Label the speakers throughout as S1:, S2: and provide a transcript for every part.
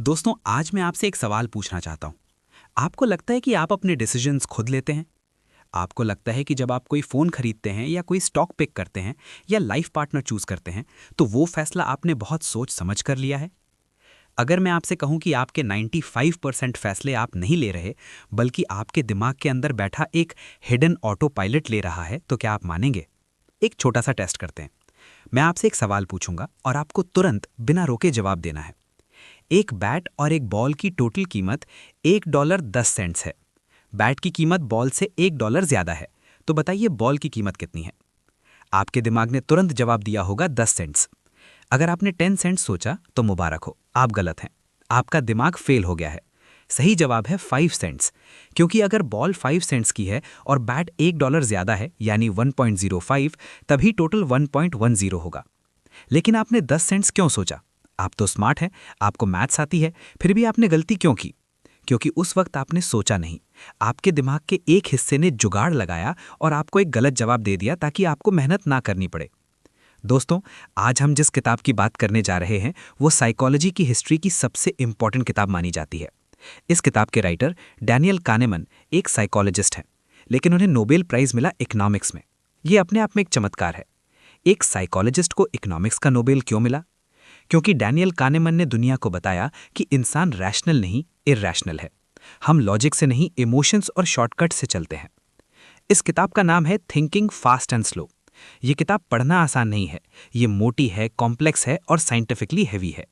S1: दोस्तों, आज मैं आपसे एक सवाल पूछना चाहता हूँ। आपको लगता है कि आप अपने डिसीजंस खुद लेते हैं? आपको लगता है कि जब आप कोई फ़ोन खरीदते हैं या कोई स्टॉक पिक करते हैं या लाइफ पार्टनर चूज़ करते हैं, तो वो फैसला आपने बहुत सोच समझ कर लिया है? अगर मैं आपसे कहूँ कि आपके 95% फैसले आप नहीं ले रहे, बल्कि आपके दिमाग के अंदर बैठा एक हिडन ऑटो पायलट ले रहा है, तो क्या आप मानेंगे? एक छोटा सा टेस्ट करते हैं। मैं आपसे एक सवाल पूछूंगा और आपको तुरंत बिना रोके जवाब देना है। एक बैट और एक बॉल की टोटल कीमत $1.10 है। बैट की कीमत बॉल से $1 ज्यादा है। तो बताइए बॉल की कीमत कितनी है? आपके दिमाग ने तुरंत जवाब दिया होगा 10 सेंट्स। अगर आपने 10 सेंट्स सोचा तो मुबारक हो, आप गलत हैं। आपका दिमाग फेल हो गया है। सही जवाब है 5 सेंट्स, क्योंकि अगर बॉल 5 सेंट्स की है और बैट $1 ज्यादा है यानी 1.05, तभी टोटल 1.10 होगा। लेकिन आपने 10 सेंट्स क्यों सोचा? आप तो स्मार्ट हैं, आपको मैथ्स आती है, फिर भी आपने गलती क्यों की? क्योंकि उस वक्त आपने सोचा नहीं। आपके दिमाग के एक हिस्से ने जुगाड़ लगाया और आपको एक गलत जवाब दे दिया ताकि आपको मेहनत ना करनी पड़े। दोस्तों, आज हम जिस किताब की बात करने जा रहे हैं वो साइकोलॉजी की हिस्ट्री की सबसे इंपॉर्टेंट किताब मानी जाती है। इस किताब के राइटर डैनियल कानेमन एक साइकोलॉजिस्ट हैं, लेकिन उन्हें नोबेल प्राइज मिला इकोनॉमिक्स में। ये अपने आप में एक चमत्कार है। एक साइकोलॉजिस्ट को इकोनॉमिक्स का नोबेल क्यों मिला? क्योंकि डैनियल कानेमन ने दुनिया को बताया कि इंसान रैशनल नहीं, इरैशनल है। हम लॉजिक से नहीं, इमोशंस और शॉर्टकट से चलते हैं। इस किताब का नाम है थिंकिंग फास्ट एंड स्लो। ये किताब पढ़ना आसान नहीं है। ये मोटी है, कॉम्प्लेक्स है और साइंटिफिकली हैवी है।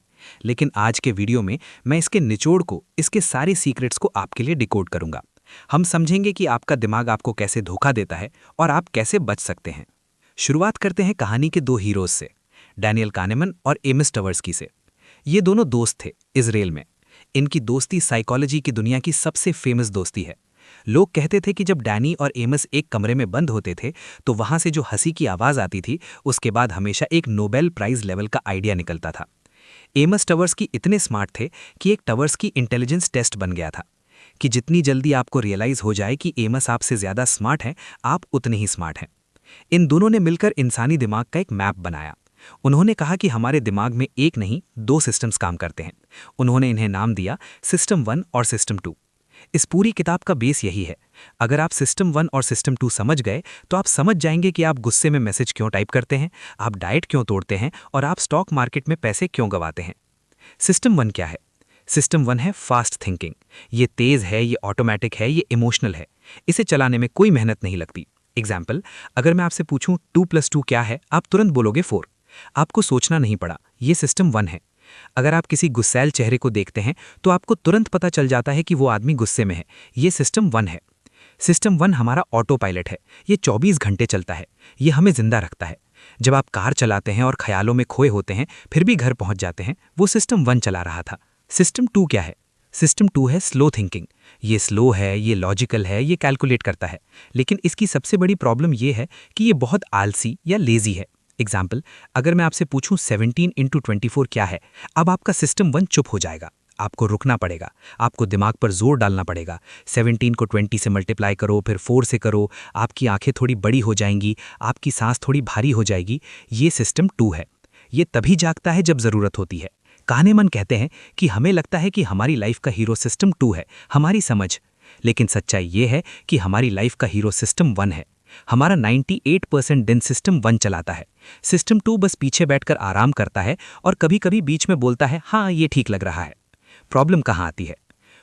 S1: लेकिन आज के वीडियो में मैं इसके निचोड़ को, इसके सारे सीक्रेट्स को आपके लिए डिकोड करूंगा। हम समझेंगे कि आपका दिमाग आपको कैसे धोखा देता है और आप कैसे बच सकते हैं। शुरुआत करते हैं कहानी के दो हीरोज से, डैनियल कानेमन और एमिस टवर्स्की से। ये दोनों दोस्त थे इजराइल में। इनकी दोस्ती साइकोलॉजी की दुनिया की सबसे फेमस दोस्ती है। लोग कहते थे कि जब डैनी और एमिस एक कमरे में बंद होते थे तो वहां से जो हंसी की आवाज आती थी, उसके बाद हमेशा एक नोबेल प्राइज लेवल का आइडिया निकलता था। एमिस टवर्स्की इतने स्मार्ट थे कि एक टवर्स्की इंटेलिजेंस टेस्ट बन गया था कि जितनी जल्दी आपको रियलाइज हो जाए कि एमिस आपसे ज्यादा स्मार्ट हैं, आप उतने ही स्मार्ट हैं। इन दोनों ने मिलकर इंसानी दिमाग का एक मैप बनाया। उन्होंने कहा कि हमारे दिमाग में एक नहीं, दो सिस्टम्स काम करते हैं। उन्होंने इन्हें नाम दिया सिस्टम 1 और सिस्टम 2। इस पूरी किताब का बेस यही है। अगर आप सिस्टम 1 और सिस्टम 2 समझ गए तो आप समझ जाएंगे कि आप गुस्से में मैसेज क्यों टाइप करते हैं, आप डाइट क्यों तोड़ते हैं और आप स्टॉक मार्केट में पैसे क्यों गंवाते हैं। सिस्टम 1 क्या है? सिस्टम 1 है फास्ट थिंकिंग। ये तेज है, ये ऑटोमेटिक है, ये इमोशनल है। इसे चलाने में कोई मेहनत नहीं लगती। एग्जाम्पल, अगर मैं आपसे पूछूं 2+2 क्या है, आप तुरंत बोलोगे 4। आपको सोचना नहीं पड़ा, ये सिस्टम 1 है। अगर आप किसी गुस्सैल चेहरे को देखते हैं तो आपको तुरंत पता चल जाता है कि वो आदमी गुस्से में है। ये सिस्टम 1 है। सिस्टम 1 हमारा ऑटो पायलट है। ये 24 घंटे चलता है। ये हमें जिंदा रखता है। जब आप कार चलाते हैं और ख्यालों में खोए होते हैं फिर भी घर पहुंच जाते हैं, वो सिस्टम 1 चला रहा था। सिस्टम 2 क्या है? सिस्टम 2 है स्लो थिंकिंग। ये स्लो है, ये लॉजिकल है, ये कैलकुलेट करता है। लेकिन इसकी सबसे बड़ी प्रॉब्लम ये है कि ये बहुत आलसी या लेजी है। एग्जाम्पल, अगर मैं आपसे पूछूं 17 × 24 क्या है, अब आपका सिस्टम 1 चुप हो जाएगा। आपको रुकना पड़ेगा, आपको दिमाग पर जोर डालना पड़ेगा। 17 को 20 से मल्टीप्लाई करो, फिर 4 से करो। आपकी आंखें थोड़ी बड़ी हो जाएंगी, आपकी सांस थोड़ी भारी हो जाएगी। ये सिस्टम 2 है। ये तभी जागता है जब जरूरत होती है। कानेमन कहते हैं कि हमें लगता है कि हमारी लाइफ का हीरो सिस्टम 2 है, हमारी समझ। लेकिन सच्चाई ये है कि हमारी लाइफ का हीरो सिस्टम 1 है। हमारा 98% दिन सिस्टम 1 चलाता है। सिस्टम 2 बस पीछे बैठकर आराम करता है और कभी कभी बीच में बोलता है, हाँ ये ठीक लग रहा है। प्रॉब्लम कहाँ आती है?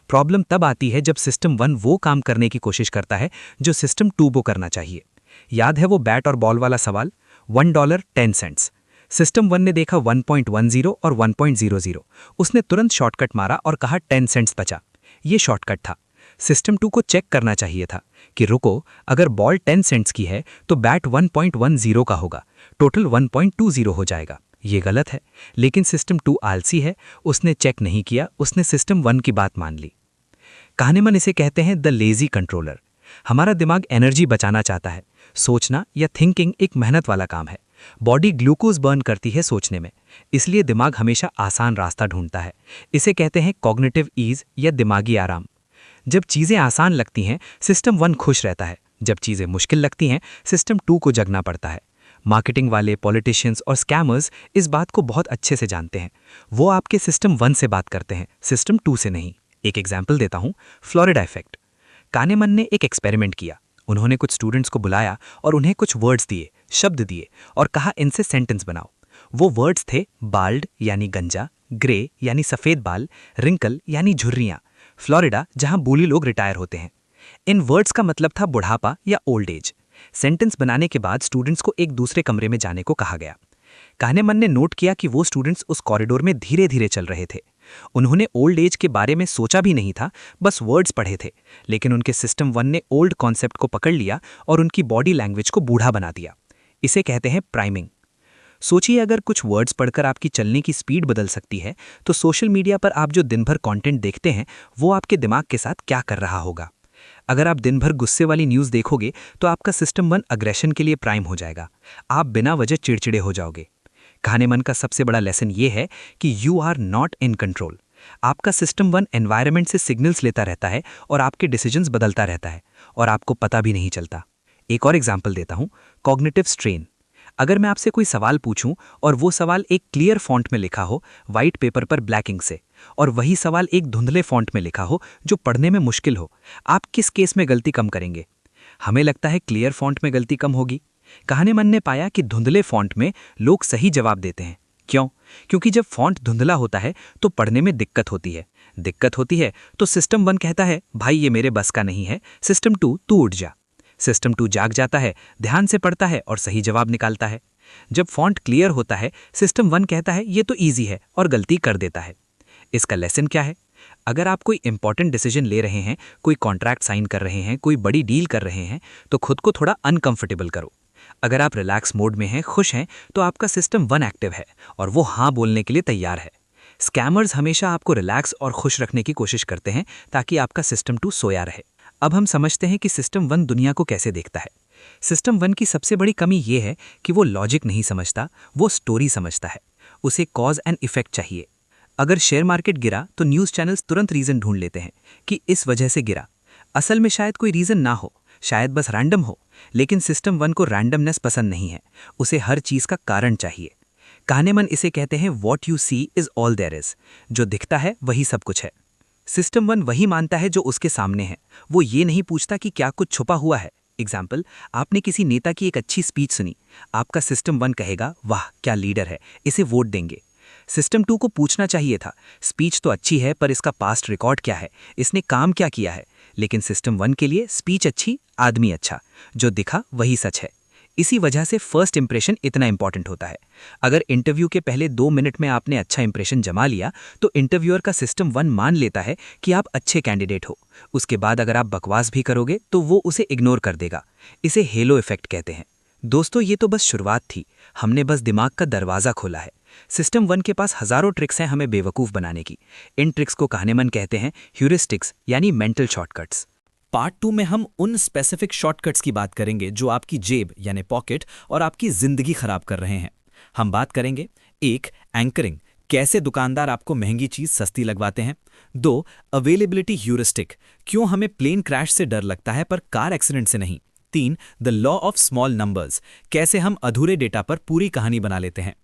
S1: प्रॉब्लम तब आती है जब सिस्टम 1 वो काम करने की कोशिश करता है जो सिस्टम 2 को करना चाहिए। याद है वो बैट और बॉल वाला सवाल? $1.10। सिस्टम 1 ने देखा 1.10 और 1.00। उसने तुरंत शॉर्टकट मारा और कहा 10 सेंट्स बचा। ये शॉर्टकट था। सिस्टम 2 को चेक करना चाहिए था कि रुको, अगर बॉल 10 सेंट्स की है तो बैट 1.10 का होगा, टोटल 1.20 हो जाएगा। ये गलत है। लेकिन सिस्टम 2 आलसी है, उसने चेक नहीं किया, उसने सिस्टम 1 की बात मान ली। कानेमन इसे कहते हैं द लेजी कंट्रोलर। हमारा दिमाग एनर्जी बचाना चाहता है। सोचना या थिंकिंग एक मेहनत वाला काम है। बॉडी ग्लूकोज बर्न करती है सोचने में, इसलिए दिमाग हमेशा आसान रास्ता ढूंढता है। इसे कहते हैं कॉग्निटिव ईज या दिमागी आराम। जब चीज़ें आसान लगती हैं सिस्टम 1 खुश रहता है, जब चीज़ें मुश्किल लगती हैं सिस्टम 2 को जगना पड़ता है। मार्केटिंग वाले, पॉलिटिशियंस और स्कैमर्स इस बात को बहुत अच्छे से जानते हैं। वो आपके सिस्टम 1 से बात करते हैं, सिस्टम 2 से नहीं। एक एग्जाम्पल देता हूँ, फ्लोरिडा इफेक्ट। कानेमन ने एक एक्सपेरिमेंट किया। उन्होंने कुछ स्टूडेंट्स को बुलाया और उन्हें कुछ वर्ड्स दिए, शब्द दिए और कहा इनसे सेंटेंस बनाओ। वो वर्ड्स थे बाल्ड यानी गंजा, ग्रे यानी सफ़ेद बाल, रिंकल यानी झुर्रियाँ, फ्लोरिडा जहाँ बूढ़े लोग रिटायर होते हैं। इन वर्ड्स का मतलब था बुढ़ापा या ओल्ड एज। सेंटेंस बनाने के बाद स्टूडेंट्स को एक दूसरे कमरे में जाने को कहा गया। कानेमन ने नोट किया कि वो स्टूडेंट्स उस कॉरिडोर में धीरे धीरे चल रहे थे। उन्होंने ओल्ड एज के बारे में सोचा भी नहीं था, बस वर्ड्स पढ़े थे, लेकिन उनके सिस्टम 1 ने ओल्ड कॉन्सेप्ट को पकड़ लिया और उनकी बॉडी लैंग्वेज को बूढ़ा बना दिया। इसे कहते हैं प्राइमिंग। सोचिए, अगर कुछ वर्ड्स पढ़कर आपकी चलने की स्पीड बदल सकती है, तो सोशल मीडिया पर आप जो दिन भर कंटेंट देखते हैं वो आपके दिमाग के साथ क्या कर रहा होगा। अगर आप दिन भर गुस्से वाली न्यूज़ देखोगे तो आपका सिस्टम 1 अग्रेशन के लिए प्राइम हो जाएगा। आप बिना वजह चिड़चिड़े हो जाओगे। कानेमन का सबसे बड़ा लेसन ये है कि you are not in control. आपका सिस्टम 1 एनवायरनमेंट से सिग्नल्स लेता रहता है और आपके डिसीजंस बदलता रहता है और आपको पता भी नहीं चलता। एक और एग्जाम्पल देता हूँ, कॉग्निटिव स्ट्रेन। अगर मैं आपसे कोई सवाल पूछूं और वो सवाल एक क्लियर फॉन्ट में लिखा हो, वाइट पेपर पर ब्लैक इंक से, और वही सवाल एक धुंधले फॉन्ट में लिखा हो जो पढ़ने में मुश्किल हो, आप किस केस में गलती कम करेंगे? हमें लगता है क्लियर फॉन्ट में गलती कम होगी। कानेमन ने पाया कि धुंधले फॉन्ट में लोग सही जवाब देते हैं। क्यों? क्योंकि जब फॉन्ट धुंधला होता है तो पढ़ने में दिक्कत होती है। दिक्कत होती है तो सिस्टम 1 कहता है भाई ये मेरे बस का नहीं है, सिस्टम 2 तू उठ जा। सिस्टम 2 जाग जाता है, ध्यान से पढ़ता है और सही जवाब निकालता है। जब फॉन्ट क्लियर होता है, सिस्टम 1 कहता है ये तो ईजी है और गलती कर देता है। इसका लेसन क्या है? अगर आप कोई इंपॉर्टेंट डिसीजन ले रहे हैं, कोई कॉन्ट्रैक्ट साइन कर रहे हैं, कोई बड़ी डील कर रहे हैं, तो खुद को थोड़ा अनकंफर्टेबल करो। अगर आप रिलैक्स मोड में हैं, खुश हैं, तो आपका सिस्टम 1 एक्टिव है और वो हाँ बोलने के लिए तैयार है। स्कैमर्स हमेशा आपको रिलैक्स और खुश रखने की कोशिश करते हैं ताकि आपका सिस्टम 2 सोया रहे। अब हम समझते हैं कि सिस्टम 1 दुनिया को कैसे देखता है। सिस्टम 1 की सबसे बड़ी कमी ये है कि वो लॉजिक नहीं समझता, वो स्टोरी समझता है। उसे कॉज एंड इफेक्ट चाहिए। अगर शेयर मार्केट गिरा तो न्यूज़ चैनल्स तुरंत रीज़न ढूंढ लेते हैं कि इस वजह से गिरा। असल में शायद कोई रीज़न ना हो, शायद बस रैंडम हो, लेकिन सिस्टम 1 को रैंडमनेस पसंद नहीं है। उसे हर चीज़ का कारण चाहिए। कानेमन इसे कहते हैं what you see is all there is. जो दिखता है वही सब कुछ है। सिस्टम 1 वही मानता है जो उसके सामने है। वो ये नहीं पूछता कि क्या कुछ छुपा हुआ है। एग्जाम्पल, आपने किसी नेता की एक अच्छी स्पीच सुनी, आपका सिस्टम 1 कहेगा वाह क्या लीडर है, इसे वोट देंगे। सिस्टम 2 को पूछना चाहिए था, स्पीच तो अच्छी है पर इसका पास्ट रिकॉर्ड क्या है, इसने काम क्या किया है। लेकिन सिस्टम 1 के लिए स्पीच अच्छी, आदमी अच्छा, जो दिखा वही सच है। इसी वजह से फर्स्ट इंप्रेशन इतना इंपॉर्टेंट होता है। अगर इंटरव्यू के पहले 2 मिनट में आपने अच्छा इंप्रेशन जमा लिया तो इंटरव्यूअर का सिस्टम 1 मान लेता है कि आप अच्छे कैंडिडेट हो। उसके बाद अगर आप बकवास भी करोगे तो वो उसे इग्नोर कर देगा। इसे हेलो इफेक्ट कहते हैं। दोस्तों, ये तो बस शुरुआत थी। हमने बस दिमाग का दरवाज़ा खोला है। सिस्टम 1 के पास हज़ारों ट्रिक्स हैं हमें बेवकूफ़ बनाने की। इन ट्रिक्स को कानेमन कहते हैं ह्यूरिस्टिक्स यानी मेंटल शॉर्टकट्स।
S2: पार्ट 2 में हम उन स्पेसिफिक शॉर्टकट्स की बात करेंगे जो आपकी जेब यानी पॉकेट और आपकी जिंदगी खराब कर रहे हैं। हम बात करेंगे 1. एंकरिंग, कैसे दुकानदार आपको महंगी चीज सस्ती लगवाते हैं। 2. अवेलेबिलिटी ह्यूरिस्टिक, क्यों हमें प्लेन क्रैश से डर लगता है पर कार एक्सीडेंट से नहीं। 3. The law of small numbers, कैसे हम अधूरे डेटा पर पूरी कहानी बना लेते हैं।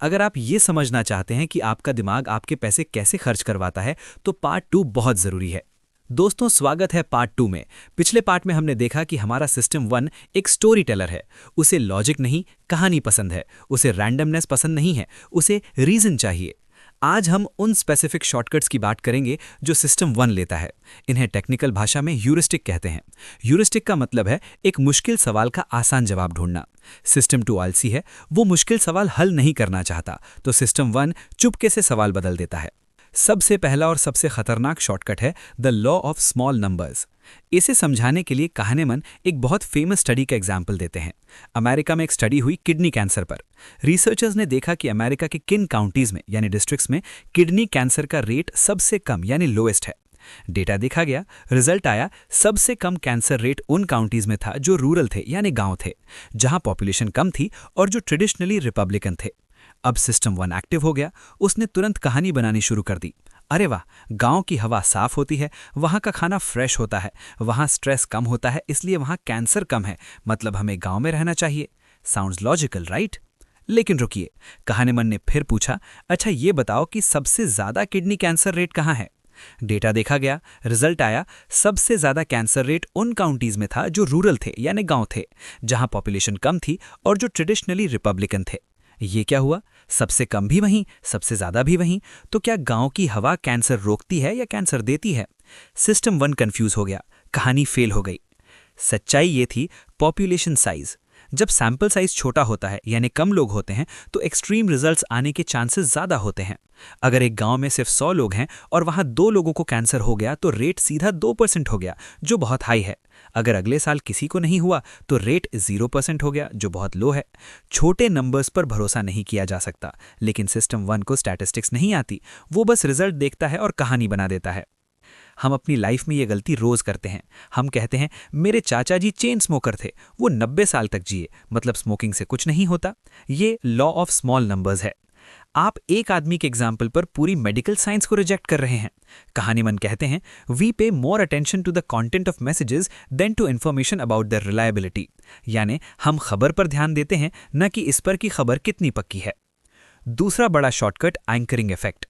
S2: अगर आप ये समझना चाहते हैं कि आपका दिमाग आपके पैसे कैसे खर्च करवाता है तो पार्ट 2 बहुत जरूरी है। दोस्तों, स्वागत है पार्ट 2 में। पिछले पार्ट में हमने देखा कि हमारा सिस्टम 1 एक स्टोरी टेलर है। उसे लॉजिक नहीं, कहानी पसंद है। उसे रैंडमनेस पसंद नहीं है, उसे रीजन चाहिए। आज हम उन स्पेसिफिक शॉर्टकट्स की बात करेंगे जो सिस्टम 1 लेता है। इन्हें टेक्निकल भाषा में ह्यूरिस्टिक कहते हैं। ह्यूरिस्टिक का मतलब है एक मुश्किल सवाल का आसान जवाब ढूंढना। सिस्टम 2 आलसी है, वो मुश्किल सवाल हल नहीं करना चाहता, तो सिस्टम 1 चुपके से सवाल बदल देता है। सबसे पहला और सबसे खतरनाक शॉर्टकट है the law of small numbers. इसे समझाने के लिए कानेमन एक बहुत फेमस स्टडी का एग्जाम्पल देते हैं। अमेरिका में एक स्टडी हुई किडनी कैंसर पर। रिसर्चर्स ने देखा कि अमेरिका के किन काउंटीज में यानी डिस्ट्रिक्ट्स में किडनी कैंसर का रेट सबसे कम यानी लोएस्ट है। डेटा देखा गया, रिजल्ट आया, सबसे कम कैंसर रेट उन काउंटीज में था जो रूरल थे यानी गांव थे, जहां पॉपुलेशन कम थी और जो ट्रेडिशनली रिपब्लिकन थे। अब सिस्टम 1 एक्टिव हो गया। उसने तुरंत कहानी बनानी शुरू कर दी। अरे वाह, गांव की हवा साफ होती है, वहां का खाना फ्रेश होता है, वहां स्ट्रेस कम होता है, इसलिए वहां कैंसर कम है, मतलब हमें गांव में रहना चाहिए। Sounds logical, right? लेकिन रुकिए, कहानीमन ने फिर पूछा, अच्छा ये बताओ कि सबसे ज्यादा किडनी कैंसर रेट कहाँ है? डेटा देखा गया, रिजल्ट आया, सबसे ज्यादा कैंसर रेट उन काउंटीज में था जो रूरल थे यानी गांव थे, जहां पॉपुलेशन कम थी और जो ट्रेडिशनली रिपब्लिकन थे। ये क्या हुआ? सबसे कम भी वहीं, सबसे ज्यादा भी वहीं। तो क्या गांव की हवा कैंसर रोकती है या कैंसर देती है? सिस्टम 1 कंफ्यूज हो गया, कहानी फेल हो गई। सच्चाई ये थी, पॉपुलेशन साइज। जब सैंपल साइज छोटा होता है यानी कम लोग होते हैं तो एक्सट्रीम रिजल्ट्स आने के चांसेस ज्यादा होते हैं। अगर एक गांव में सिर्फ 100 लोग हैं और वहां 2 लोगों को कैंसर हो गया तो रेट सीधा 2% हो गया, जो बहुत हाई है। अगर अगले साल किसी को नहीं हुआ तो रेट 0% हो गया, जो बहुत लो है। छोटे नंबर्स पर भरोसा नहीं किया जा सकता, लेकिन सिस्टम 1 को स्टैटिस्टिक्स नहीं आती, वो बस रिजल्ट देखता है और कहानी बना देता है। हम अपनी लाइफ में ये गलती रोज करते हैं। हम कहते हैं मेरे चाचा जी चेन स्मोकर थे, वो 90 साल तक जिए, मतलब स्मोकिंग से कुछ नहीं होता। ये लॉ ऑफ स्मॉल नंबर्स है। आप एक आदमी के एग्जाम्पल पर पूरी मेडिकल साइंस को रिजेक्ट कर रहे हैं। कहानीमन कहते हैं we pay more attention to the content of messages than to information about the reliability, यानी हम खबर पर ध्यान देते हैं न कि इस पर कि खबर कितनी पक्की है। दूसरा बड़ा शॉर्टकट, एंकरिंग इफेक्ट।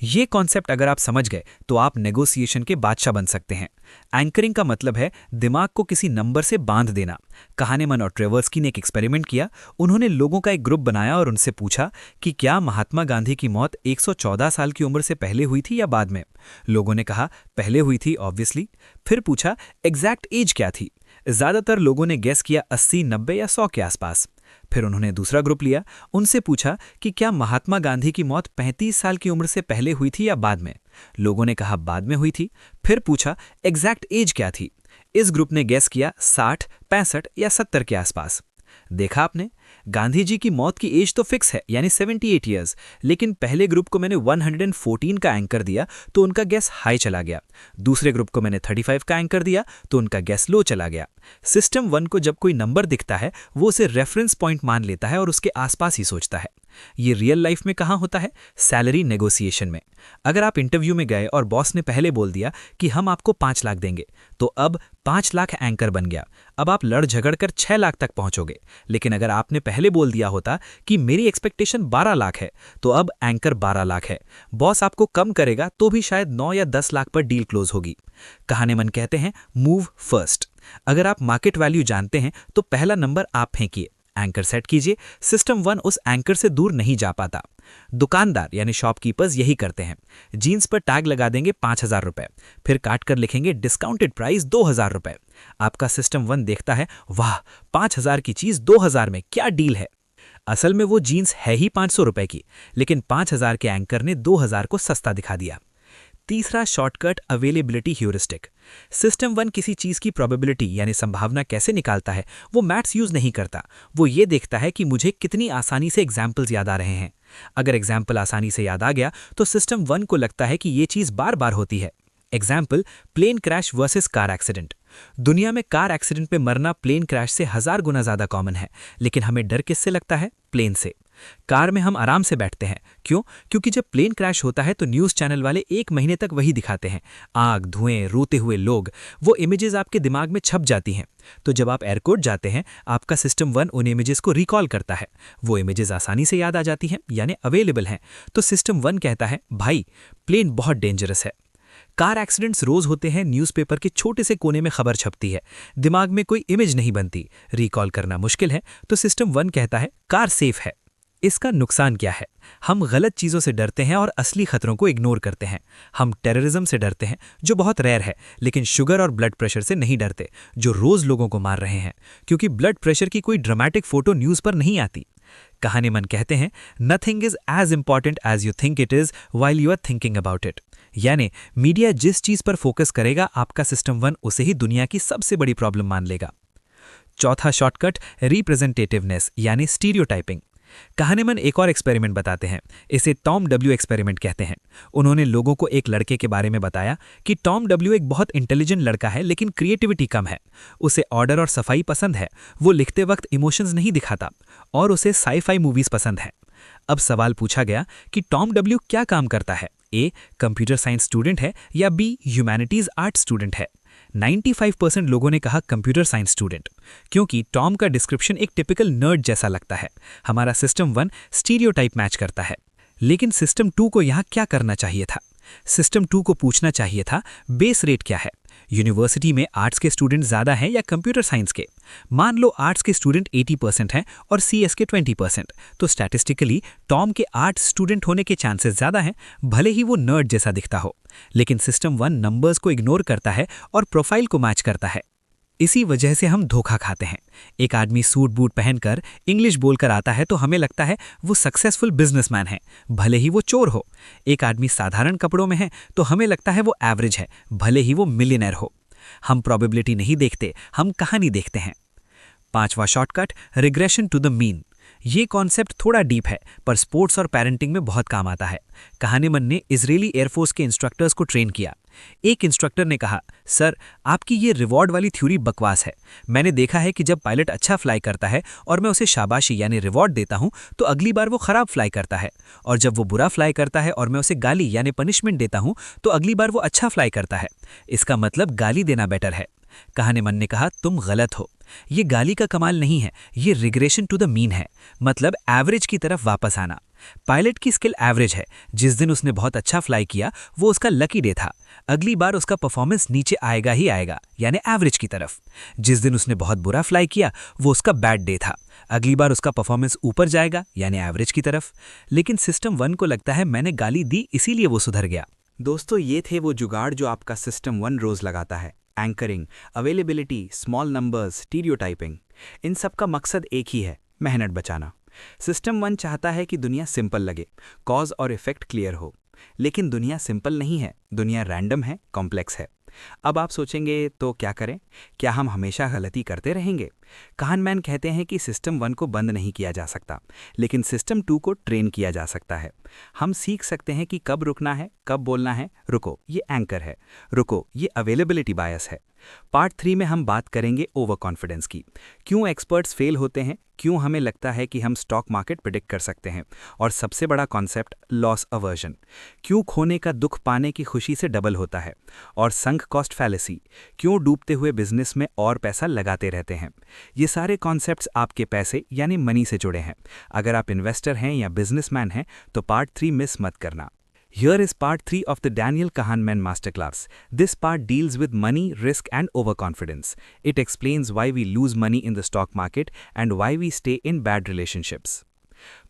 S2: ये कॉन्सेप्ट अगर आप समझ गए तो आप नेगोशिएशन के बादशाह बन सकते हैं। एंकरिंग का मतलब है दिमाग को किसी नंबर से बांध देना। कहानीमन और ट्रेवर्स्की ने एक एक्सपेरिमेंट किया। उन्होंने लोगों का एक ग्रुप बनाया और उनसे पूछा कि क्या महात्मा गांधी की मौत 114 साल की उम्र से पहले हुई थी या बाद में? लोगों ने कहा पहले हुई थी ऑब्वियसली। फिर पूछा एग्जैक्ट एज क्या थी? ज्यादातर लोगों ने गेस किया 80, 90 या 100 के आसपास। फिर उन्होंने दूसरा ग्रुप लिया, उनसे पूछा कि क्या महात्मा गांधी की मौत 35 साल की उम्र से पहले हुई थी या बाद में? लोगों ने कहा बाद में हुई थी। फिर पूछा एग्जैक्ट एज क्या थी? इस ग्रुप ने गेस किया 60, 65 या 70 के आसपास। देखा आपने, गांधी जी की मौत की एज तो फिक्स है यानी 78 ईयर्स, लेकिन पहले ग्रुप को मैंने 114 का एंकर दिया तो उनका गैस हाई चला गया। दूसरे ग्रुप को मैंने 35 का एंकर दिया तो उनका गैस लो चला गया। सिस्टम 1 को जब कोई नंबर दिखता है वो उसे रेफरेंस पॉइंट मान लेता है और उसके आसपास ही सोचता है। ये रियल लाइफ में कहाँ होता है? सैलरी नेगोशिएशन में। अगर आप इंटरव्यू में गए और बॉस ने पहले बोल दिया कि हम आपको 5 लाख देंगे, तो अब 5 लाख एंकर बन गया। अब आप लड़ झगड़ कर 6 लाख तक पहुंचोगे। लेकिन अगर आपने पहले बोल दिया होता कि मेरी एक्सपेक्टेशन 12 लाख है, तो अब एंकर 12 लाख है। बॉस आपको कम करेगा तो भी शायद 9 या 10 लाख पर डील क्लोज होगी। कहानीमन कहते हैं मूव फर्स्ट। अगर आप मार्केट वैल्यू जानते हैं तो पहला नंबर आप फेंकिए, एंकर सेट कीजिए। सिस्टम 1 उस एंकर से दूर नहीं जा पाता। दुकानदार यानी शॉपकीपर्स यही करते हैं। जीन्स पर टैग लगा देंगे 5,000 रुपए, फिर काट कर लिखेंगे डिस्काउंटेड प्राइस 2,000 रुपए। आपका सिस्टम 1 देखता है वाह 5,000 की चीज 2,000 में, क्या डील है। असल में वो जीन्स है ही 500 रुपए की, लेकिन 5,000 के एंकर ने 2,000 को सस्ता दिखा दिया। तीसरा शॉर्टकट, अवेलेबिलिटी ह्यूरिस्टिक। सिस्टम 1 किसी चीज की प्रोबेबिलिटी यानी संभावना कैसे निकालता है वो मैथ्स यूज नहीं करता। वो ये देखता है कि मुझे कितनी आसानी से एग्जाम्पल्स याद आ रहे हैं। अगर एग्जाम्पल आसानी से याद आ गया तो सिस्टम 1 को लगता है कि ये चीज बार बार होती है। Example, plane crash versus car accident. दुनिया में कार एक्सीडेंट में मरना प्लेन क्रैश से 1000 गुना ज्यादा कॉमन है, लेकिन हमें डर किससे लगता है? प्लेन से। कार में हम आराम से बैठते हैं, क्यों? क्योंकि जब प्लेन क्रैश होता है तो न्यूज़ चैनल वाले 1 महीने तक वही दिखाते हैं, आग, धुएं, रोते हुए लोग। वो इमेजेस आपके दिमाग में छप जाती हैं। तो जब आप एयरपोर्ट जाते हैं, आपका सिस्टम 1 उन इमेजेस को रिकॉल करता है। वो इमेजेस आसानी से याद आ जाती हैं यानी अवेलेबल हैं। तो सिस्टम 1 कहता है भाई प्लेन बहुत डेंजरस है। कार एक्सीडेंट्स रोज होते हैं, न्यूज़पेपर के छोटे से कोने में खबर छपती है, दिमाग में कोई इमेज नहीं बनती, रिकॉल करना मुश्किल है। तो सिस्टम 1 कहता है कार सेफ है। इसका नुकसान क्या है? हम गलत चीज़ों से डरते हैं और असली खतरों को इग्नोर करते हैं। हम टेररिज्म से डरते हैं, जो बहुत रेयर है, लेकिन शुगर और ब्लड प्रेशर से नहीं डरते, जो रोज लोगों को मार रहे हैं, क्योंकि ब्लड प्रेशर की कोई ड्रामेटिक फोटो न्यूज़ पर नहीं आती। कहानीमन कहते हैं nothing is as important as you think it is while you are thinking about it. यानी मीडिया जिस चीज पर फोकस करेगा, आपका सिस्टम 1 उसे ही दुनिया की सबसे बड़ी प्रॉब्लम मान लेगा। चौथा शॉर्टकट, रिप्रेजेंटेटिवनेस यानी स्टीरियोटाइपिंग। कहानीमन एक और एक्सपेरिमेंट बताते हैं, इसे टॉम डब्ल्यू एक्सपेरिमेंट कहते हैं। उन्होंने लोगों को एक लड़के के बारे में बताया कि टॉम डब्ल्यू एक बहुत इंटेलिजेंट लड़का है, लेकिन क्रिएटिविटी कम है। उसे ऑर्डर और सफाई पसंद है, वो लिखते वक्त इमोशंस नहीं दिखाता, और उसे साई-फाई मूवीज पसंद है। अब सवाल पूछा गया कि टॉम डब्ल्यू क्या काम करता है? ए, कंप्यूटर साइंस स्टूडेंट है, या बी, ह्यूमैनिटीज आर्ट स्टूडेंट है?
S1: 95% लोगों ने कहा कंप्यूटर साइंस स्टूडेंट, क्योंकि टॉम का डिस्क्रिप्शन एक टिपिकल नर्ड जैसा लगता है। हमारा सिस्टम 1 स्टीरियोटाइप मैच करता है। लेकिन सिस्टम 2 को यहाँ क्या करना चाहिए था? सिस्टम 2 को पूछना चाहिए था बेस रेट क्या है, यूनिवर्सिटी में आर्ट्स के स्टूडेंट ज़्यादा हैं या कंप्यूटर साइंस के। मान लो आर्ट्स के स्टूडेंट 80% हैं और सीएस के 20%, तो स्टैटिस्टिकली टॉम के आर्ट्स स्टूडेंट होने के चांसेस ज़्यादा हैं, भले ही वो नर्ड जैसा दिखता हो। लेकिन सिस्टम 1 नंबर्स को इग्नोर करता है और प्रोफाइल को मैच करता है। इसी वजह से हम धोखा खाते हैं। एक आदमी सूट बूट पहनकर इंग्लिश बोलकर आता है तो हमें लगता है वो सक्सेसफुल बिजनेसमैन है, भले ही वो चोर हो। एक आदमी साधारण कपड़ों में है तो हमें लगता है वो एवरेज है, भले ही वो मिलियनेयर हो। हम प्रोबेबिलिटी नहीं देखते, हम कहानी देखते हैं। 5वां shortcut, regression to the mean. ये कॉन्सेप्ट थोड़ा डीप है पर स्पोर्ट्स और पेरेंटिंग में बहुत काम आता है। कहानीमन ने इजरायली एयरफोर्स के इंस्ट्रक्टर्स को ट्रेन किया। एक इंस्ट्रक्टर ने कहा, सर आपकी ये रिवॉर्ड वाली थ्योरी बकवास है। मैंने देखा है कि जब पायलट अच्छा फ्लाई करता है और मैं उसे शाबाशी यानी रिवॉर्ड देता हूं तो अगली बार वो खराब फ्लाई करता है, और जब वो बुरा फ्लाई करता है और मैं उसे गाली यानी पनिशमेंट देता हूं तो अगली बार वो अच्छा फ्लाई करता है। इसका मतलब गाली देना बेटर है। कहानीमन ने कहा, तुम गलत हो। ये गाली का कमाल नहीं है, ये रिग्रेशन टू द मीन है, मतलब एवरेज की तरफ वापस आना। पायलट की स्किल एवरेज है। जिस दिन उसने बहुत अच्छा फ्लाई किया वो उसका लकी डे था। अगली बार उसका परफॉर्मेंस नीचे आएगा ही आएगा, यानी एवरेज की तरफ। जिस दिन उसने बहुत बुरा फ्लाई किया वो उसका बैड डे था। अगली बार उसका परफॉर्मेंस ऊपर जाएगा, यानी एवरेज की तरफ। लेकिन सिस्टम 1 को लगता है मैंने गाली दी इसीलिए वो सुधर गया।
S3: दोस्तों, ये थे वो जुगाड़ जो आपका सिस्टम 1 रोज लगाता है। Anchoring, availability, small numbers, stereotyping, इन सब का मकसद एक ही है, मेहनत बचाना। सिस्टम 1 चाहता है कि दुनिया सिंपल लगे, कॉज और इफेक्ट क्लियर हो। लेकिन दुनिया सिंपल नहीं है, दुनिया रैंडम है, कॉम्प्लेक्स है। अब आप सोचेंगे तो क्या करें? क्या हम हमेशा गलती करते रहेंगे? कहानमैन कहते हैं कि सिस्टम 1 को बंद नहीं किया जा सकता, लेकिन सिस्टम 2 को ट्रेन किया जा सकता है। हम सीख सकते हैं कि कब रुकना है, कब बोलना है रुको, ये एंकर है, रुको, ये अवेलेबिलिटी बायस है। पार्ट 3 में हम बात करेंगे ओवर कॉन्फिडेंस की। क्यों एक्सपर्ट्स फेल होते हैं, क्यों हमें लगता है कि हम स्टॉक मार्केट प्रिडिक्ट कर सकते हैं, और सबसे बड़ा कॉन्सेप्ट लॉस अवर्जन, क्यों खोने का दुख पाने की खुशी से डबल होता है, और संक कॉस्ट फैलेसी, क्यों डूबते हुए बिजनेस में और पैसा लगाते रहते हैं। ये सारे कॉन्सेप्ट्स आपके पैसे यानी मनी से जुड़े हैं। अगर आप इन्वेस्टर हैं या बिजनेसमैन हैं तो पार्ट 3 मिस मत करना। Here is part 3 of the Daniel Kahneman Masterclass. This part deals with money, risk and overconfidence. It explains why we lose money in the stock market and why we stay in bad relationships.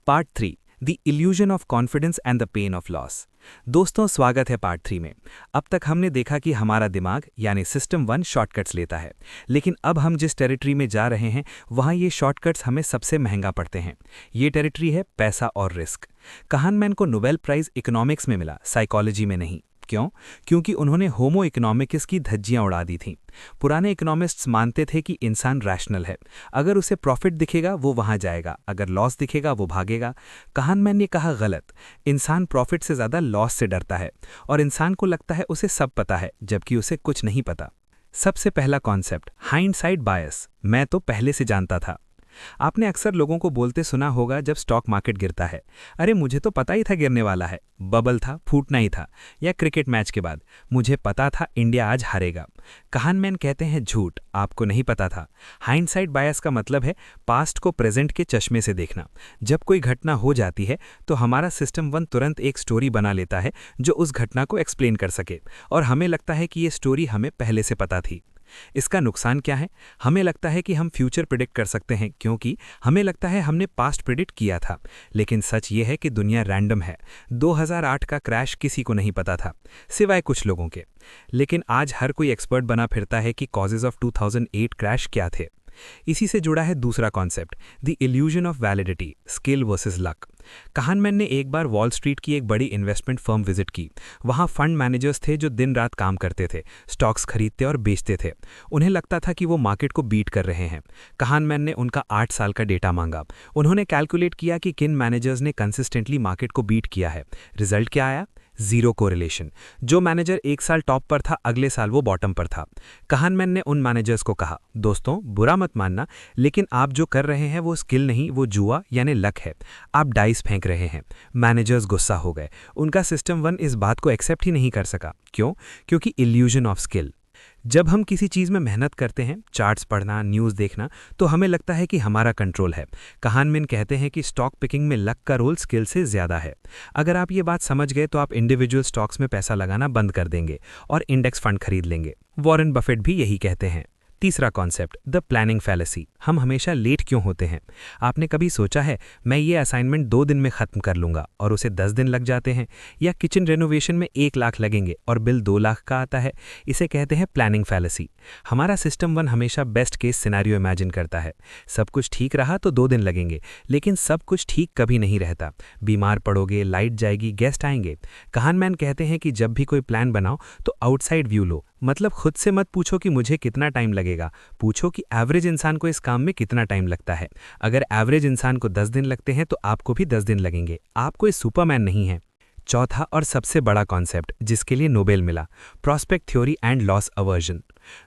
S3: Part 3. The illusion of confidence and the pain of loss. दोस्तों, स्वागत है part 3 में। अब तक हमने देखा कि हमारा दिमाग यानी सिस्टम 1 शॉर्टकट्स लेता है, लेकिन अब हम जिस टेरिटरी में जा रहे हैं वहाँ ये शॉर्टकट्स हमें सबसे महंगा पड़ते हैं। ये टेरिटरी है पैसा और रिस्क। कहानमैन को नोबेल प्राइज़ इकोनॉमिक्स में मिला, साइकोलॉजी में नहीं। क्यों? क्योंकि उन्होंने होमो इकोनॉमिक्स की धज्जियां उड़ा दी थीं। पुराने इकोनॉमिस्ट्स मानते थे कि इंसान रैशनल है, अगर उसे प्रॉफिट दिखेगा वो वहां जाएगा, अगर लॉस दिखेगा वो भागेगा। कहानमैन ने कहा गलत, इंसान प्रॉफिट से ज़्यादा लॉस से डरता है, और इंसान को लगता है उसे सब पता है जबकि उसे कुछ नहीं पता। सबसे पहला कॉन्सेप्ट, हाइंडसाइट बायस, मैं तो पहले से जानता था। आपने अक्सर लोगों को बोलते सुना होगा जब स्टॉक मार्केट गिरता है, अरे मुझे तो पता ही था गिरने वाला है, बबल था, फूटना ही था। या क्रिकेट मैच के बाद, मुझे पता था इंडिया आज हारेगा। कहानमैन कहते हैं झूठ, आपको नहीं पता था। हाइंडसाइट बायस का मतलब है पास्ट को प्रेजेंट के चश्मे से देखना। जब कोई घटना हो जाती है तो हमारा सिस्टम 1 तुरंत एक स्टोरी बना लेता है जो उस घटना को एक्सप्लेन कर सके, और हमें लगता है कि ये स्टोरी हमें पहले से पता थी। इसका नुकसान क्या है? हमें लगता है कि हम फ्यूचर प्रिडिक्ट कर सकते हैं क्योंकि हमें लगता है हमने पास्ट प्रिडिक्ट किया था, लेकिन सच ये है कि दुनिया रैंडम है। 2008 का क्रैश किसी को नहीं पता था सिवाय कुछ लोगों के, लेकिन आज हर कोई एक्सपर्ट बना फिरता है कि कॉजेज ऑफ 2008 क्रैश क्या थे। इसी से जुड़ा है दूसरा concept, the illusion of validity, skill versus luck. Kahneman ने एक बार वॉल स्ट्रीट की एक बड़ी इन्वेस्टमेंट फर्म विजिट की। वहाँ फंड मैनेजर्स थे जो दिन रात काम करते थे, स्टॉक्स खरीदते और बेचते थे। उन्हें लगता था कि वो मार्केट को बीट कर रहे हैं। कहानमैन ने उनका 8 साल का डेटा मांगा। उन्होंने कैलकुलेट किया कि किन मैनेजर्स ने कंसिस्टेंटली मार्केट को बीट किया है। रिजल्ट क्या आया? Zero correlation. जो मैनेजर एक साल टॉप पर था अगले साल वो बॉटम पर था। कहानमैन ने उन मैनेजर्स को कहा, दोस्तों बुरा मत मानना, लेकिन आप जो कर रहे हैं वो स्किल नहीं, वो जुआ यानी लक है। आप डाइस फेंक रहे हैं। मैनेजर्स गुस्सा हो गए। उनका सिस्टम 1 इस बात को एक्सेप्ट ही नहीं कर सका। क्यों? क्योंकि इल्यूजन ऑफ स्किल। जब हम किसी चीज़ में मेहनत करते हैं, चार्ट्स पढ़ना, न्यूज़ देखना, तो हमें लगता है कि हमारा कंट्रोल है। कहानमैन कहते हैं कि स्टॉक पिकिंग में लक का रोल स्किल से ज़्यादा है। अगर आप ये बात समझ गए तो आप इंडिविजुअल स्टॉक्स में पैसा लगाना बंद कर देंगे और इंडेक्स फंड खरीद लेंगे। वॉरेन बफेट भी यही कहते हैं। तीसरा कॉन्सेप्ट, द प्लानिंग फैलेसी। हम हमेशा लेट क्यों होते हैं? आपने कभी सोचा है मैं ये असाइनमेंट 2 दिन में ख़त्म कर लूँगा और उसे 10 दिन लग जाते हैं? या किचन रेनोवेशन में 1 लाख लगेंगे और बिल 2 लाख का आता है? इसे कहते हैं प्लानिंग फैलेसी। हमारा सिस्टम 1 हमेशा बेस्ट केस सिनेरियो इमेजिन करता है। सब कुछ ठीक रहा तो 2 दिन लगेंगे, लेकिन सब कुछ ठीक कभी नहीं रहता। बीमार पड़ोगे, लाइट जाएगी, गेस्ट आएंगे। कहानमैन कहते हैं कि जब भी कोई प्लान बनाओ तो आउटसाइड व्यू लो। मतलब खुद से मत पूछो कि मुझे कितना टाइम लगेगा, पूछो कि एवरेज इंसान को इस काम में कितना टाइम लगता है। अगर एवरेज इंसान को 10 दिन लगते हैं तो आपको भी 10 दिन लगेंगे। आप कोई सुपरमैन नहीं है। चौथा और सबसे बड़ा कॉन्सेप्ट जिसके लिए नोबेल मिला, prospect theory and loss aversion.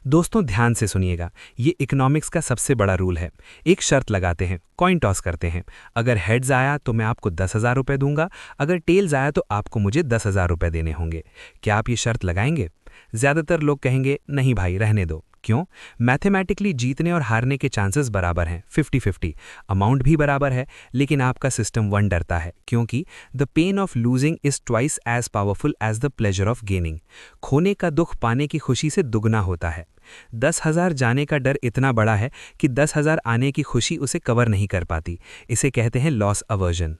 S3: दोस्तों ध्यान से सुनिएगा, ये इकोनॉमिक्स का सबसे बड़ा रूल है। एक शर्त लगाते हैं, कॉइन टॉस करते हैं। अगर हेड्स आया तो मैं आपको 10,000 रुपये दूंगा, अगर टेल्स आया तो आपको मुझे 10,000 रुपये देने होंगे। क्या आप ये शर्त लगाएंगे? ज़्यादातर लोग कहेंगे नहीं भाई, रहने दो। क्यों? मैथमेटिकली जीतने और हारने के चांसेस बराबर हैं, 50-50। अमाउंट भी बराबर है, लेकिन आपका सिस्टम 1 डरता है, क्योंकि the pain of losing is twice as powerful as the pleasure of gaining. खोने का दुख पाने की खुशी से दुगना होता है। 10,000 जाने का डर इतना बड़ा है कि 10,000 आने की खुशी उसे कवर नहीं कर पाती। इसे कहते हैं लॉस अवर्जन।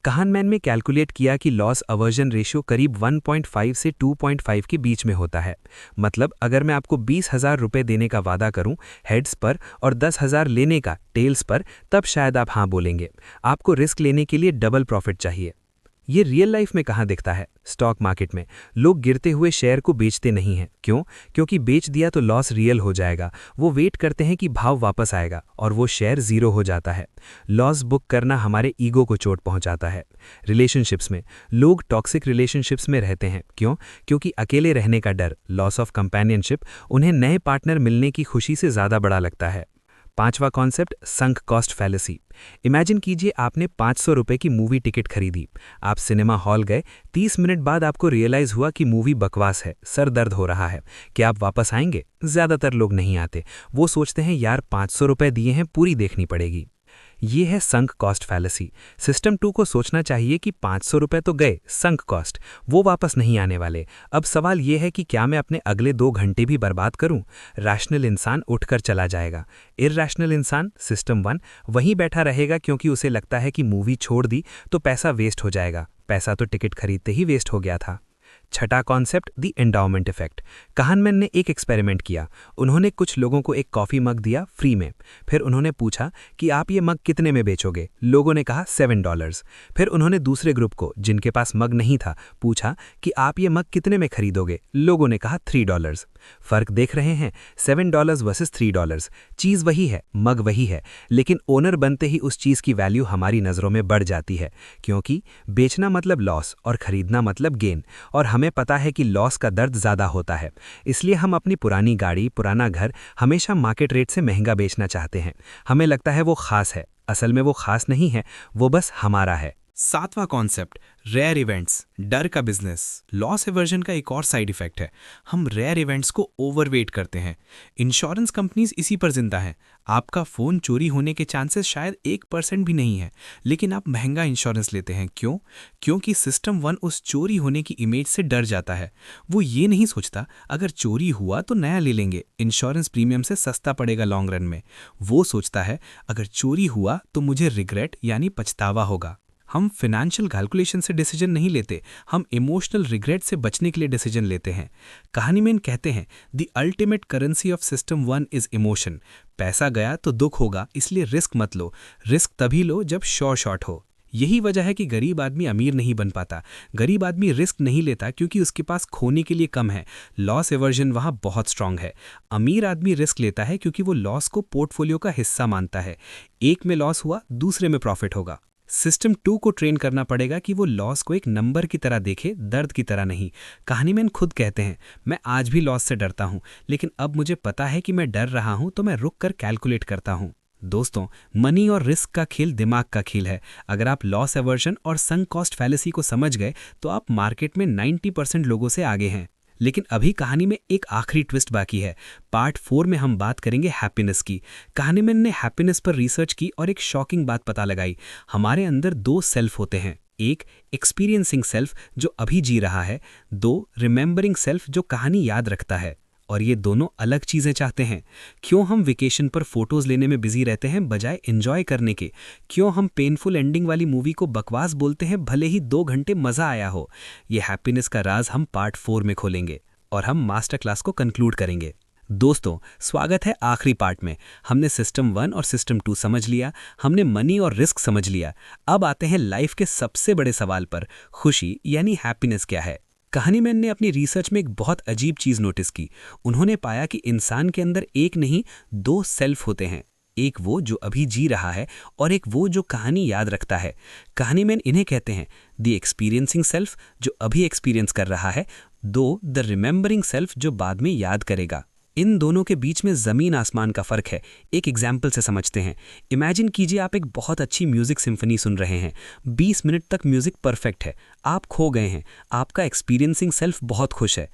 S3: कहानमैन में कैलकुलेट किया कि लॉस अवर्जन रेशियो करीब 1.5 से 2.5 के बीच में होता है। मतलब अगर मैं आपको 20,000 रुपये देने का वादा करूं हेड्स पर और 10,000 लेने का टेल्स पर, तब शायद आप हाँ बोलेंगे। आपको रिस्क लेने के लिए डबल प्रॉफिट चाहिए। ये रियल लाइफ में कहाँ दिखता है? स्टॉक मार्केट में लोग गिरते हुए शेयर को बेचते नहीं हैं। क्यों? क्योंकि बेच दिया तो लॉस रियल हो जाएगा। वो वेट करते हैं कि भाव वापस आएगा और वो शेयर ज़ीरो हो जाता है। लॉस बुक करना हमारे ईगो को चोट पहुंचाता है। रिलेशनशिप्स में लोग टॉक्सिक रिलेशनशिप्स में रहते हैं। क्यों? क्योंकि अकेले रहने का डर, लॉस ऑफ कंपेनियनशिप, उन्हें नए पार्टनर मिलने की खुशी से ज़्यादा बड़ा लगता है। पांचवा concept, sunk cost fallacy. Imagine कीजिए आपने 500 रुपये की मूवी टिकट खरीदी। आप सिनेमा हॉल गए, 30 मिनट बाद आपको रियलाइज़ हुआ कि मूवी बकवास है, सर दर्द हो रहा है। क्या आप वापस आएंगे? ज़्यादातर लोग नहीं आते। वो सोचते हैं यार 500 रुपये दिए हैं, पूरी देखनी पड़ेगी। ये है संक कॉस्ट फैलेसी। सिस्टम 2 को सोचना चाहिए कि 500 रुपये तो गए, संक कॉस्ट, वो वापस नहीं आने वाले। अब सवाल ये है कि क्या मैं अपने अगले 2 घंटे भी बर्बाद करूं? रैशनल इंसान उठकर चला जाएगा। इररैशनल इंसान, सिस्टम 1, वहीं बैठा रहेगा क्योंकि उसे लगता है कि मूवी छोड़ दी तो पैसा वेस्ट हो जाएगा। पैसा तो टिकट खरीदते ही वेस्ट हो गया था। छठा कॉन्सेप्ट, द एंडाउमेंट इफेक्ट। कहानमैन ने एक एक्सपेरिमेंट किया। उन्होंने कुछ लोगों को एक कॉफ़ी मग दिया फ्री में। फिर उन्होंने पूछा कि आप ये मग कितने में बेचोगे? लोगों ने कहा $7। फिर उन्होंने दूसरे ग्रुप को, जिनके पास मग नहीं था, पूछा कि आप ये मग कितने में खरीदोगे? लोगों ने कहा $3। फ़र्क देख रहे हैं? $7 वर्सेस $3। चीज़ वही है, मग वही है, लेकिन ओनर बनते ही उस चीज़ की वैल्यू हमारी नज़रों में बढ़ जाती है, क्योंकि बेचना मतलब लॉस और खरीदना मतलब गेन। और हमें पता है कि लॉस का दर्द ज़्यादा होता है, इसलिए हम अपनी पुरानी गाड़ी, पुराना घर हमेशा मार्केट रेट से महंगा बेचना चाहते हैं। हमें लगता है वो खास है, असल में वो खास नहीं है, वो बस हमारा है।
S2: सातवां कॉन्सेप्ट, रेयर इवेंट्स, डर का बिजनेस। लॉस एवर्जन का एक और साइड इफेक्ट है, हम रेयर इवेंट्स को ओवरवेट करते हैं। इंश्योरेंस कंपनीज इसी पर जिंदा हैं। आपका फ़ोन चोरी होने के चांसेस शायद 1% भी नहीं है, लेकिन आप महंगा इंश्योरेंस लेते हैं। क्यों? क्योंकि सिस्टम 1 उस चोरी होने की इमेज से डर जाता है। वो ये नहीं सोचता अगर चोरी हुआ तो नया ले लेंगे, इंश्योरेंस प्रीमियम से सस्ता पड़ेगा लॉन्ग रन में। वो सोचता है अगर चोरी हुआ तो मुझे रिग्रेट यानी पछतावा होगा। हम फाइनेंशियल कैलकुलेशन से डिसीजन नहीं लेते, हम इमोशनल रिग्रेट से बचने के लिए डिसीजन लेते हैं। कहानीमैन कहते हैं the ultimate currency of system 1 is emotion. पैसा गया तो दुख होगा, इसलिए रिस्क मत लो। रिस्क तभी लो जब श्योर शॉट हो। यही वजह है कि गरीब आदमी अमीर नहीं बन पाता। गरीब आदमी रिस्क नहीं लेता क्योंकि उसके पास खोने के लिए कम है, लॉस एवर्जन वहाँ बहुत स्ट्रांग है। अमीर आदमी रिस्क लेता है क्योंकि वो लॉस को पोर्टफोलियो का हिस्सा मानता है। एक में लॉस हुआ, दूसरे में प्रॉफिट होगा। सिस्टम 2 को ट्रेन करना पड़ेगा कि वो लॉस को एक नंबर की तरह देखे, दर्द की तरह नहीं। कहानीमैन खुद कहते हैं मैं आज भी लॉस से डरता हूँ, लेकिन अब मुझे पता है कि मैं डर रहा हूँ तो मैं रुक कर कैलकुलेट करता हूँ। दोस्तों, मनी और रिस्क का खेल दिमाग का खेल है। अगर आप लॉस एवर्जन और संक कॉस्ट फैलेसी को समझ गए तो आप मार्केट में 90% लोगों से आगे हैं।
S1: लेकिन अभी कहानी में एक आखिरी ट्विस्ट बाकी है। पार्ट 4 में हम बात करेंगे हैप्पीनेस की। कहानीमैन ने हैप्पीनेस पर रिसर्च की और एक शॉकिंग बात पता लगाई। हमारे अंदर 2 सेल्फ होते हैं, एक एक्सपीरियंसिंग सेल्फ जो अभी जी रहा है, 2 रिमेंबरिंग सेल्फ जो कहानी याद रखता है। और ये दोनों अलग चीज़ें चाहते हैं। क्यों हम वेकेशन पर फोटोज़ लेने में बिजी रहते हैं बजाय एंजॉय करने के? क्यों हम पेनफुल एंडिंग वाली मूवी को बकवास बोलते हैं भले ही 2 घंटे मज़ा आया हो? ये हैप्पीनेस का राज हम पार्ट 4 में खोलेंगे और हम मास्टर क्लास को कंक्लूड करेंगे। दोस्तों, स्वागत है आखिरी पार्ट में। हमने सिस्टम 1 और सिस्टम 2 समझ लिया, हमने मनी और रिस्क समझ लिया। अब आते हैं लाइफ के सबसे बड़े सवाल पर, खुशी यानी हैप्पीनेस क्या है? कहानीमैन ने अपनी रिसर्च में एक बहुत अजीब चीज़ नोटिस की। उन्होंने पाया कि इंसान के अंदर एक नहीं 2 सेल्फ होते हैं, एक वो जो अभी जी रहा है और एक वो जो कहानी याद रखता है। कहानीमैन इन्हें कहते हैं द एक्सपीरियंसिंग सेल्फ जो अभी एक्सपीरियंस कर रहा है, 2 द रिमेंबरिंग सेल्फ जो बाद में याद करेगा। इन दोनों के बीच में ज़मीन आसमान का फ़र्क है। एक एग्जाम्पल से समझते हैं। इमेजिन कीजिए आप एक बहुत अच्छी म्यूज़िक सिम्फनी सुन रहे हैं, 20 मिनट तक म्यूज़िक परफेक्ट है, आप खो गए हैं, आपका एक्सपीरियंसिंग सेल्फ बहुत खुश है।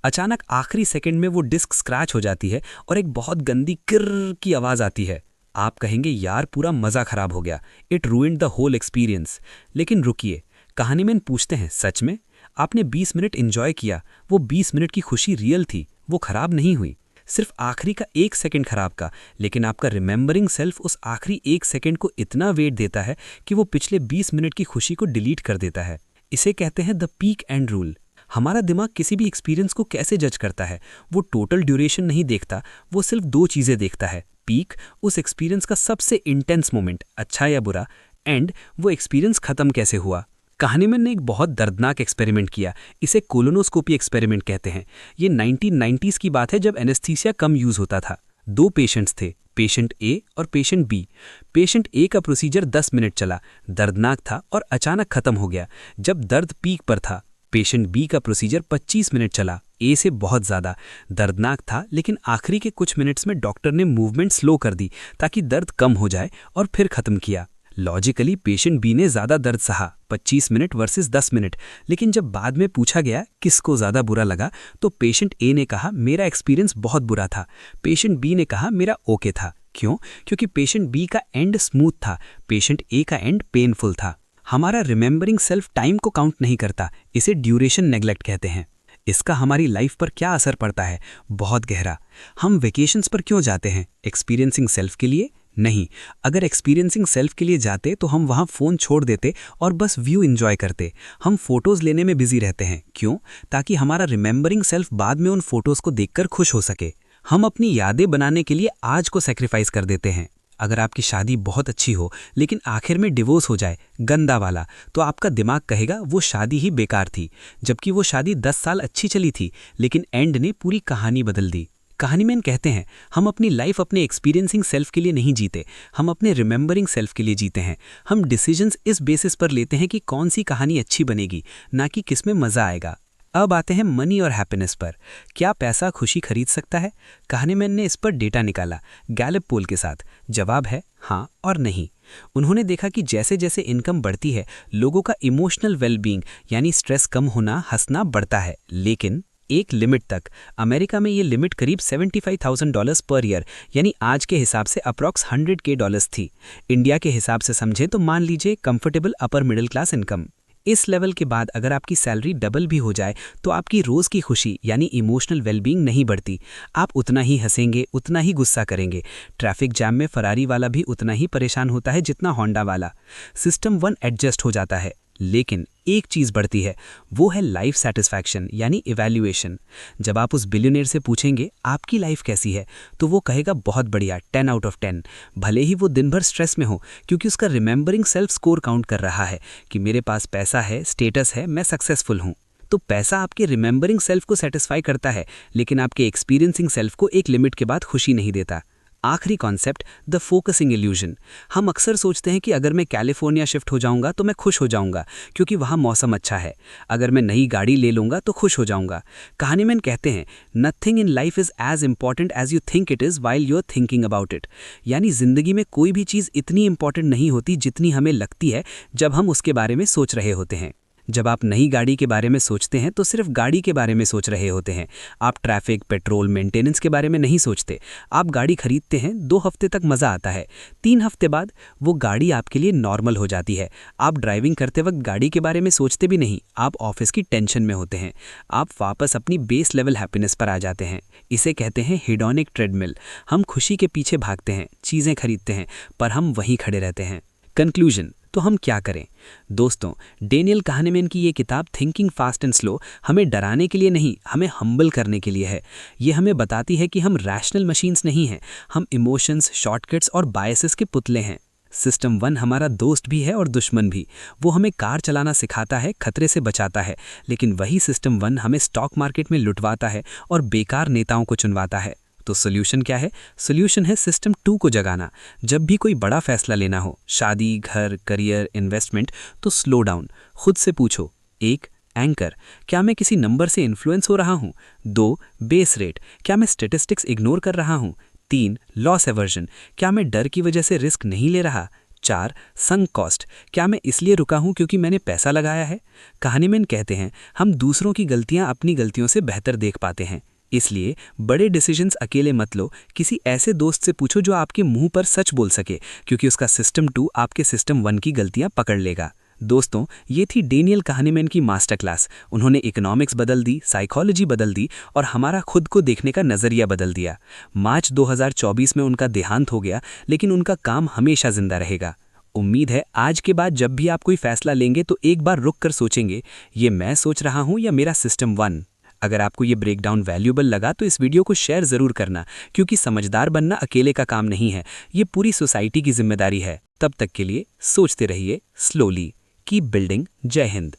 S1: अचानक आखिरी सेकंड में वो डिस्क स्क्रैच हो जाती है और एक बहुत गंदी किर्र की आवाज़ आती है। आप कहेंगे यार पूरा मज़ा ख़राब हो गया, it ruined the whole experience. लेकिन रुकिए, कहानीमैन पूछते हैं सच में? आपने 20 मिनट एंजॉय किया, वो 20 मिनट की खुशी रियल थी, वो ख़राब नहीं हुई। सिर्फ आखिरी का 1 सेकंड खराब का, लेकिन आपका रिमेंबरिंग सेल्फ उस आखिरी 1 सेकंड को इतना वेट देता है कि वो पिछले 20 मिनट की खुशी को डिलीट कर देता है। इसे कहते हैं द पीक एंड रूल। हमारा दिमाग किसी भी एक्सपीरियंस को कैसे जज करता है? वो टोटल ड्यूरेशन नहीं देखता, वो सिर्फ 2 चीज़ें देखता है। पीक, उस एक्सपीरियंस का सबसे इंटेंस मोमेंट, अच्छा या बुरा। एंड, वो एक्सपीरियंस खत्म कैसे हुआ। कहानीमैन ने एक बहुत दर्दनाक एक्सपेरिमेंट किया। इसे कोलोनोस्कोपी एक्सपेरिमेंट कहते हैं। ये 1990s की बात है जब एनेस्थीसिया कम यूज़ होता था। 2 पेशेंट्स थे, पेशेंट ए और पेशेंट बी। पेशेंट ए का प्रोसीजर 10 मिनट चला, दर्दनाक था और अचानक खत्म हो गया जब दर्द पीक पर था। पेशेंट बी का प्रोसीजर 25 मिनट चला, ए से बहुत ज़्यादा, दर्दनाक था, लेकिन आखिरी के कुछ मिनट्स में डॉक्टर ने मूवमेंट स्लो कर दी ताकि दर्द कम हो जाए और फिर ख़त्म किया। लॉजिकली पेशेंट बी ने ज़्यादा दर्द सहा, 25 मिनट वर्सेस 10 मिनट। लेकिन जब बाद में पूछा गया किसको ज़्यादा बुरा लगा, तो पेशेंट ए ने कहा मेरा एक्सपीरियंस बहुत बुरा था। पेशेंट बी ने कहा मेरा ओके था। क्यों? क्योंकि पेशेंट बी का एंड स्मूथ था, पेशेंट ए का एंड पेनफुल था। हमारा रिमेंबरिंग सेल्फ टाइम को काउंट नहीं करता, इसे ड्यूरेशन नेग्लेक्ट कहते हैं। इसका हमारी लाइफ पर क्या असर पड़ता है? बहुत गहरा। हम वेकेशंस पर क्यों जाते हैं? एक्सपीरियंसिंग सेल्फ के लिए नहीं। अगर एक्सपीरियंसिंग सेल्फ के लिए जाते तो हम वहाँ फ़ोन छोड़ देते और बस व्यू एंजॉय करते। हम फ़ोटोज़ लेने में बिजी रहते हैं। क्यों? ताकि हमारा रिमेंबरिंग सेल्फ बाद में उन फ़ोटोज़ को देखकर खुश हो सके। हम अपनी यादें बनाने के लिए आज को सेक्रीफाइस कर देते हैं। अगर आपकी शादी बहुत अच्छी हो लेकिन आखिर में डिवोर्स हो जाए, गंदा वाला, तो आपका दिमाग कहेगा वो शादी ही बेकार थी, जबकि वो शादी 10 साल अच्छी चली थी, लेकिन एंड ने पूरी कहानी बदल दी। कहानीमैन कहते हैं हम अपनी लाइफ अपने एक्सपीरियंसिंग सेल्फ के लिए नहीं जीते, हम अपने रिमेंबरिंग सेल्फ के लिए जीते हैं। हम डिसीजंस इस बेसिस पर लेते हैं कि कौन सी कहानी अच्छी बनेगी, ना कि किस में मज़ा आएगा। अब आते हैं मनी और हैप्पीनेस पर। क्या पैसा खुशी खरीद सकता है? कहानीमैन ने इस पर डेटा निकाला गैलेप पोल के साथ। जवाब है हाँ और नहीं। उन्होंने देखा कि जैसे जैसे इनकम बढ़ती है, लोगों का इमोशनल वेलबींग यानी स्ट्रेस कम होना, हंसना बढ़ता है, लेकिन एक लिमिट तक। अमेरिका में ये लिमिट करीब $75,000 पर ईयर, यानी आज के हिसाब से अप्रॉक्स $100K थी। इंडिया के हिसाब से समझें तो मान लीजिए comfortable upper middle class income. इस लेवल के बाद अगर आपकी सैलरी डबल भी हो जाए तो आपकी रोज़ की खुशी यानी इमोशनल वेलबींग नहीं बढ़ती। आप उतना ही हंसेंगे, उतना ही गुस्सा करेंगे। ट्रैफिक जैम में फरारी वाला भी उतना ही परेशान होता है जितना होंडा वाला। सिस्टम 1 एडजस्ट हो जाता है, लेकिन एक चीज़ बढ़ती है, वो है लाइफ सेटिस्फैक्शन यानी इवैल्यूएशन। जब आप उस बिलियनियर से पूछेंगे आपकी लाइफ कैसी है, तो वो कहेगा बहुत बढ़िया, 10 आउट ऑफ 10। भले ही वो दिन भर स्ट्रेस में हो, क्योंकि उसका रिमेंबरिंग सेल्फ स्कोर काउंट कर रहा है कि मेरे पास पैसा है, स्टेटस है, मैं सक्सेसफुल हूँ। तो पैसा आपके रिमेंबरिंग सेल्फ को सेटिस्फाई करता है, लेकिन आपके एक्सपीरियंसिंग सेल्फ को एक लिमिट के बाद खुशी नहीं देता। आखिरी कॉन्सेप्ट, द फोकसिंग इल्यूजन। हम अक्सर सोचते हैं कि अगर मैं कैलिफोर्निया शिफ्ट हो जाऊंगा तो मैं खुश हो जाऊंगा, क्योंकि वहाँ मौसम अच्छा है। अगर मैं नई गाड़ी ले लूँगा तो खुश हो जाऊंगा। कहानीमैन कहते हैं nothing in life is as important as you think it is while you are thinking about it. यानी ज़िंदगी में कोई भी चीज़ इतनी इंपॉर्टेंट नहीं होती जितनी हमें लगती है जब हम उसके बारे में सोच रहे होते हैं। जब आप नई गाड़ी के बारे में सोचते हैं तो सिर्फ गाड़ी के बारे में सोच रहे होते हैं। आप ट्रैफिक, पेट्रोल, मेंटेनेंस के बारे में नहीं सोचते। आप गाड़ी खरीदते हैं, 2 हफ्ते तक मज़ा आता है, 3 हफ्ते बाद वो गाड़ी आपके लिए नॉर्मल हो जाती है। आप ड्राइविंग करते वक्त गाड़ी के बारे में सोचते भी नहीं, आप ऑफिस की टेंशन में होते हैं। आप वापस अपनी बेस लेवल हैप्पीनेस पर आ जाते हैं। इसे कहते हैं हेडोनिक ट्रेडमिल। हम खुशी के पीछे भागते हैं, चीज़ें खरीदते हैं, पर हम वहीं खड़े रहते हैं। कंक्लूजन, तो हम क्या करें? दोस्तों, डेनियल kahneman की ये किताब थिंकिंग फास्ट एंड स्लो हमें डराने के लिए नहीं, हमें हम्बल करने के लिए है। ये हमें बताती है कि हम रैशनल मशीन्स नहीं हैं, हम इमोशंस, शॉर्टकट्स और बायसेस के पुतले हैं। सिस्टम 1 हमारा दोस्त भी है और दुश्मन भी। वो हमें कार चलाना सिखाता है, खतरे से बचाता है, लेकिन वही सिस्टम 1 हमें स्टॉक मार्केट में लुटवाता है और बेकार नेताओं को चुनवाता है। तो सोल्यूशन क्या है? सोल्यूशन है सिस्टम 2 को जगाना। जब भी कोई बड़ा फैसला लेना हो, शादी, घर, करियर, इन्वेस्टमेंट, तो स्लो डाउन, खुद से पूछो। 1. एंकर, क्या मैं किसी नंबर से इन्फ्लुएंस हो रहा हूँ? 2. बेस रेट, क्या मैं स्टेटिस्टिक्स इग्नोर कर रहा हूँ? 3. लॉस एवर्जन, क्या मैं डर की वजह से रिस्क नहीं ले रहा? 4. संक कॉस्ट, क्या मैं इसलिए रुका हूं क्योंकि मैंने पैसा लगाया है? kahneman कहते हैं, हम दूसरों की गलतियां अपनी गलतियों से बेहतर देख पाते हैं। इसलिए बड़े डिसीजंस अकेले मत लो, किसी ऐसे दोस्त से पूछो जो आपके मुंह पर सच बोल सके, क्योंकि उसका सिस्टम 2 आपके सिस्टम 1 की गलतियां पकड़ लेगा। दोस्तों, ये थी डेनियल kahneman की मास्टर क्लास। उन्होंने इकोनॉमिक्स बदल दी, साइकोलॉजी बदल दी और हमारा खुद को देखने का नज़रिया बदल दिया। मार्च 2024 में उनका देहांत हो गया, लेकिन उनका काम हमेशा जिंदा रहेगा। उम्मीद है आज के बाद जब भी आप कोई फैसला लेंगे तो एक बार रुक कर सोचेंगे, ये मैं सोच रहा हूँ या मेरा सिस्टम 1। अगर आपको ये ब्रेकडाउन वैल्यूएबल लगा तो इस वीडियो को शेयर ज़रूर करना, क्योंकि समझदार बनना अकेले का काम नहीं है, ये पूरी सोसाइटी की जिम्मेदारी है। तब तक के लिए सोचते रहिए स्लोली। Keep building. जय हिंद।